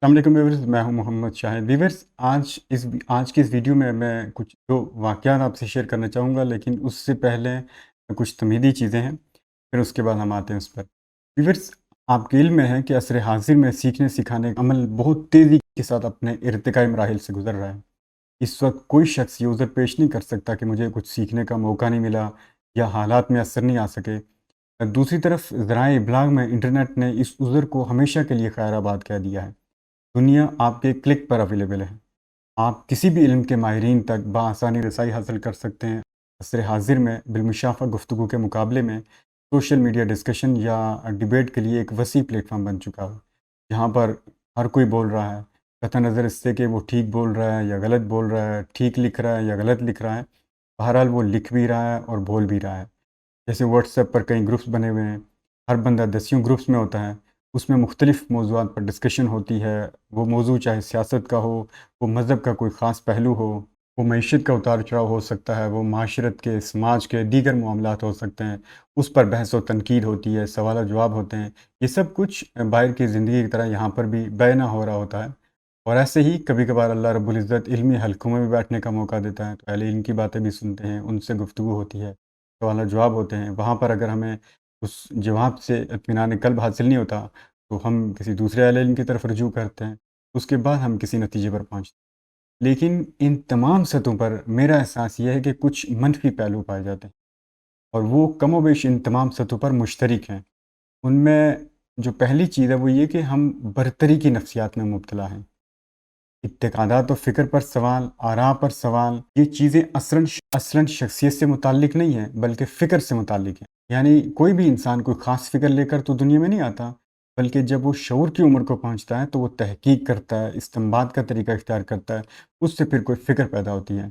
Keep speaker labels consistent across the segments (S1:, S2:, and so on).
S1: السلام علیکم ویورز، میں ہوں محمد شاہد ویورز۔ آج کی اس ویڈیو میں کچھ دو واقعات آپ سے شیئر کرنا چاہوں گا، لیکن اس سے پہلے کچھ تمہیدی چیزیں ہیں، پھر اس کے بعد ہم آتے ہیں اس پر۔ ویورز، آپ کے علم میں ہے کہ عصر حاضر میں سیکھنے سکھانے کا عمل بہت تیزی کے ساتھ اپنے ارتقائی مراحل سے گزر رہا ہے۔ اس وقت کوئی شخص یہ عذر پیش نہیں کر سکتا کہ مجھے کچھ سیکھنے کا موقع نہیں ملا یا حالات میں اثر نہیں آ سکے۔ دوسری طرف ذرائع ابلاغ میں انٹرنیٹ نے اس عذر کو ہمیشہ کے لیے خیر آباد کہہ دیا ہے۔ دنیا آپ کے کلک پر اویلیبل ہے۔ آپ کسی بھی علم کے ماہرین تک بآسانی رسائی حاصل کر سکتے ہیں۔ عصر حاضر میں بالمشافہ گفتگو کے مقابلے میں سوشل میڈیا ڈسکشن یا ڈیبیٹ کے لیے ایک وسیع پلیٹ فارم بن چکا ہے، جہاں پر ہر کوئی بول رہا ہے، قطع نظر اس سے کہ وہ ٹھیک بول رہا ہے یا غلط بول رہا ہے، ٹھیک لکھ رہا ہے یا غلط لکھ رہا ہے۔ بہرحال وہ لکھ بھی رہا ہے اور بول بھی رہا ہے۔ جیسے واٹس ایپ پر کئی گروپس بنے ہوئے ہیں، ہر بندہ دسیوں گروپس میں ہوتا ہے، اس میں مختلف موضوعات پر ڈسکشن ہوتی ہے۔ وہ موضوع چاہے سیاست کا ہو، وہ مذہب کا کوئی خاص پہلو ہو، وہ معیشت کا اتار چڑھاؤ ہو سکتا ہے، وہ معاشرت کے، سماج کے دیگر معاملات ہو سکتے ہیں، اس پر بحث و تنقید ہوتی ہے، سوال و جواب ہوتے ہیں۔ یہ سب کچھ باہر کی زندگی کی طرح یہاں پر بھی بیان ہو رہا ہوتا ہے۔ اور ایسے ہی کبھی کبھار اللہ رب العزت علمی حلقوں میں بھی بیٹھنے کا موقع دیتا ہے، تو اہل علم کی باتیں بھی سنتے ہیں، ان سے گفتگو ہوتی ہے، سوال و جواب ہوتے ہیں۔ وہاں پر اگر ہمیں اس جواب سے اطمینان قلب حاصل نہیں ہوتا تو ہم کسی دوسرے اہل علم کی طرف رجوع کرتے ہیں، اس کے بعد ہم کسی نتیجے پر پہنچتے ہیں۔ لیکن ان تمام سطحوں پر میرا احساس یہ ہے کہ کچھ منفی پہلو پائے جاتے ہیں، اور وہ کم و بیش ان تمام سطحوں پر مشترک ہیں۔ ان میں جو پہلی چیز ہے وہ یہ کہ ہم برتری کی نفسیات میں مبتلا ہیں۔ اعتقادات و فکر پر سوال، آراء پر سوال، یہ چیزیں اصلاً شخصیت سے متعلق نہیں ہیں بلکہ فکر سے متعلق ہیں۔ یعنی کوئی بھی انسان کوئی خاص فکر لے کر تو دنیا میں نہیں آتا، بلکہ جب وہ شعور کی عمر کو پہنچتا ہے تو وہ تحقیق کرتا ہے، استنباط کا طریقہ اختیار کرتا ہے، اس سے پھر کوئی فکر پیدا ہوتی ہے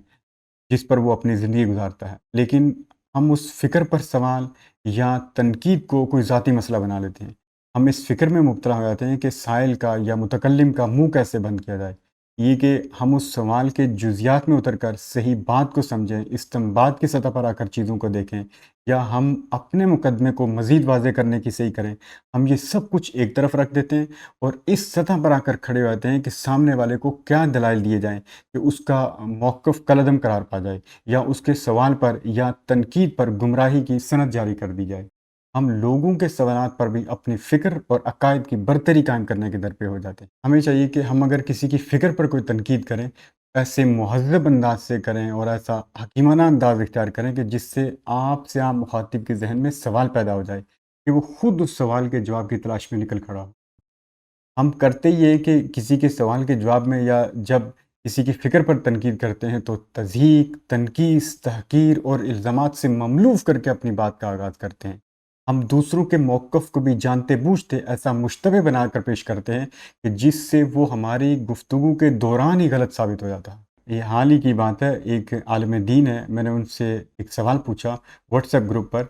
S1: جس پر وہ اپنی زندگی گزارتا ہے۔ لیکن ہم اس فکر پر سوال یا تنقید کو کوئی ذاتی مسئلہ بنا لیتے ہیں۔ ہم اس فکر میں مبتلا ہو جاتے ہیں کہ سائل کا یا متکلم کا منہ کیسے بند کیا جائے۔ یہ کہ ہم اس سوال کے جزیات میں اتر کر صحیح بات کو سمجھیں، استنباط کی سطح پر آ کر چیزوں کو دیکھیں، یا ہم اپنے مقدمے کو مزید واضح کرنے کی صحیح کریں، ہم یہ سب کچھ ایک طرف رکھ دیتے ہیں اور اس سطح پر آ کر کھڑے ہو جاتے ہیں کہ سامنے والے کو کیا دلائل دیے جائیں کہ اس کا موقف کالعدم قرار پا جائے، یا اس کے سوال پر یا تنقید پر گمراہی کی سند جاری کر دی جائے۔ ہم لوگوں کے سوالات پر بھی اپنی فکر اور عقائد کی برتری قائم کرنے کے درپے ہو جاتے ہیں۔ ہمیں چاہیے کہ ہم اگر کسی کی فکر پر کوئی تنقید کریں، ایسے مہذب انداز سے کریں اور ایسا حکیمانہ انداز اختیار کریں کہ جس سے آپ سے عام مخاطب کے ذہن میں سوال پیدا ہو جائے کہ وہ خود اس سوال کے جواب کی تلاش میں نکل کھڑا ہو۔ ہم کرتے یہ کہ کسی کے سوال کے جواب میں یا جب کسی کی فکر پر تنقید کرتے ہیں تو تضحیک، تنقیص، تحقیر اور الزامات سے مملوف کر کے اپنی بات کا آغاز کرتے ہیں۔ ہم دوسروں کے موقف کو بھی جانتے بوجھتے ایسا مشتبہ بنا کر پیش کرتے ہیں کہ جس سے وہ ہماری گفتگو کے دوران ہی غلط ثابت ہو جاتا ہے۔ یہ حال ہی کی بات ہے، ایک عالم دین ہے، میں نے ان سے ایک سوال پوچھا واٹس ایپ گروپ پر۔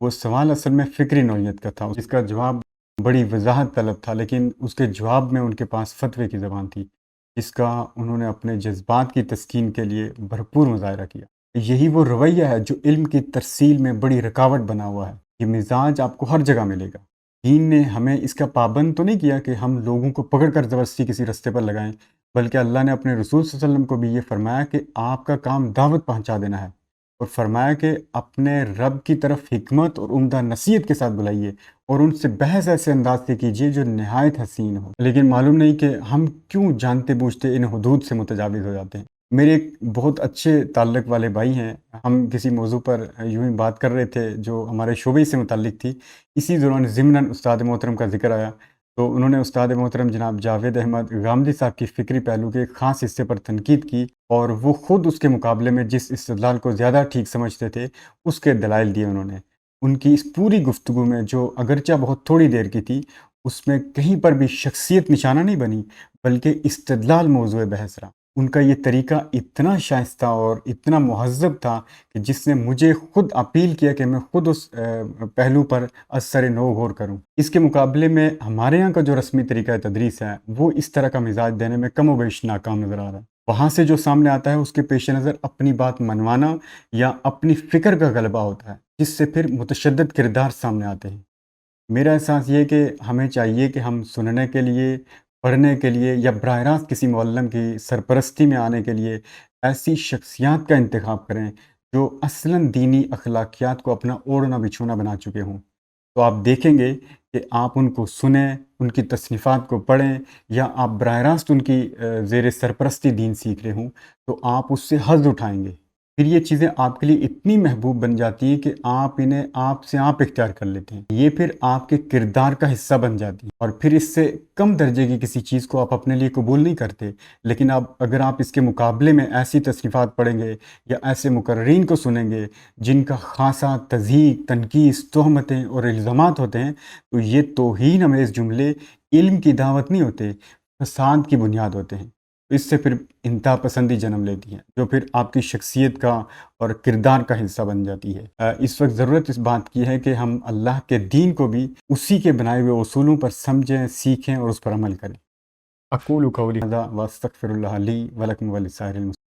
S1: وہ سوال اصل میں فکری نوعیت کا تھا، اس کا جواب بڑی وضاحت طلب تھا، لیکن اس کے جواب میں ان کے پاس فتوے کی زبان تھی، جس کا انہوں نے اپنے جذبات کی تسکین کے لیے بھرپور مظاہرہ کیا۔ یہی وہ رویہ ہے جو علم کی ترسیل میں بڑی رکاوٹ بنا ہوا ہے۔ یہ مزاج آپ کو ہر جگہ ملے گا۔ دین نے ہمیں اس کا پابند تو نہیں کیا کہ ہم لوگوں کو پکڑ کر زبردستی کسی رستے پر لگائیں، بلکہ اللہ نے اپنے رسول صلی اللہ علیہ وسلم کو بھی یہ فرمایا کہ آپ کا کام دعوت پہنچا دینا ہے، اور فرمایا کہ اپنے رب کی طرف حکمت اور عمدہ نصیحت کے ساتھ بلائیے اور ان سے بحث ایسے انداز سے کیجیے جو نہایت حسین ہو۔ لیکن معلوم نہیں کہ ہم کیوں جانتے بوجھتے ان حدود سے متجاوز ہو جاتے ہیں۔ میرے ایک بہت اچھے تعلق والے بھائی ہیں، ہم کسی موضوع پر یوں ہی بات کر رہے تھے جو ہمارے شعبے سے متعلق تھی۔ اسی دوران ضمناً استاد محترم کا ذکر آیا، تو انہوں نے استاد محترم جناب جاوید احمد غامدی صاحب کی فکری پہلو کے ایک خاص حصے پر تنقید کی، اور وہ خود اس کے مقابلے میں جس استدلال کو زیادہ ٹھیک سمجھتے تھے اس کے دلائل دیے انہوں نے۔ ان کی اس پوری گفتگو میں، جو اگرچہ بہت تھوڑی دیر کی تھی، اس میں کہیں پر بھی شخصیت نشانہ نہیں بنی بلکہ استدلال موضوع بحث رہا۔ ان کا یہ طریقہ اتنا شائستہ اور اتنا مہذب تھا کہ جس نے مجھے خود اپیل کیا کہ میں خود اس پہلو پر از سر نو غور کروں۔ اس کے مقابلے میں ہمارے یہاں کا جو رسمی طریقہ تدریس ہے وہ اس طرح کا مزاج دینے میں کم و بیش ناکام نظر آ رہا ہے۔ وہاں سے جو سامنے آتا ہے اس کے پیش نظر اپنی بات منوانا یا اپنی فکر کا غلبہ ہوتا ہے، جس سے پھر متشدد کردار سامنے آتے ہیں۔ میرا احساس یہ ہے کہ ہمیں چاہیے کہ ہم سننے کے لیے پڑھنے کے لیے یا براہ راست کسی معلم کی سرپرستی میں آنے کے لیے ایسی شخصیات کا انتخاب کریں جو اصلاً دینی اخلاقیات کو اپنا اوڑھنا بچھونا بنا چکے ہوں۔ تو آپ دیکھیں گے کہ آپ ان کو سنیں، ان کی تصنیفات کو پڑھیں، یا آپ براہ راست ان کی زیر سرپرستی دین سیکھ رہے ہوں، تو آپ اس سے حظ اٹھائیں گے۔ پھر یہ چیزیں آپ کے لیے اتنی محبوب بن جاتی ہیں کہ آپ انہیں آپ سے آپ اختیار کر لیتے ہیں۔ یہ پھر آپ کے کردار کا حصہ بن جاتی ہیں، اور پھر اس سے کم درجے کی کسی چیز کو آپ اپنے لیے قبول نہیں کرتے۔ لیکن اگر آپ اس کے مقابلے میں ایسی تصنیفات پڑھیں گے یا ایسے مقررین کو سنیں گے جن کا خاصا تضحیک، تنقیص، تہمتیں اور الزامات ہوتے ہیں، تو یہ توہین امیز جملے علم کی دعوت نہیں ہوتے، فساد کی بنیاد ہوتے ہیں۔ اس سے پھر انتہا پسندی جنم لیتی ہے، جو پھر آپ کی شخصیت کا اور کردار کا حصہ بن جاتی ہے۔ اس وقت ضرورت اس بات کی ہے کہ ہم اللہ کے دین کو بھی اسی کے بنائے ہوئے اصولوں پر سمجھیں، سیکھیں اور اس پر عمل کریں۔ اقول قولی ھذا واستغفر اللہ لی ولکم ولسائر المسلمین۔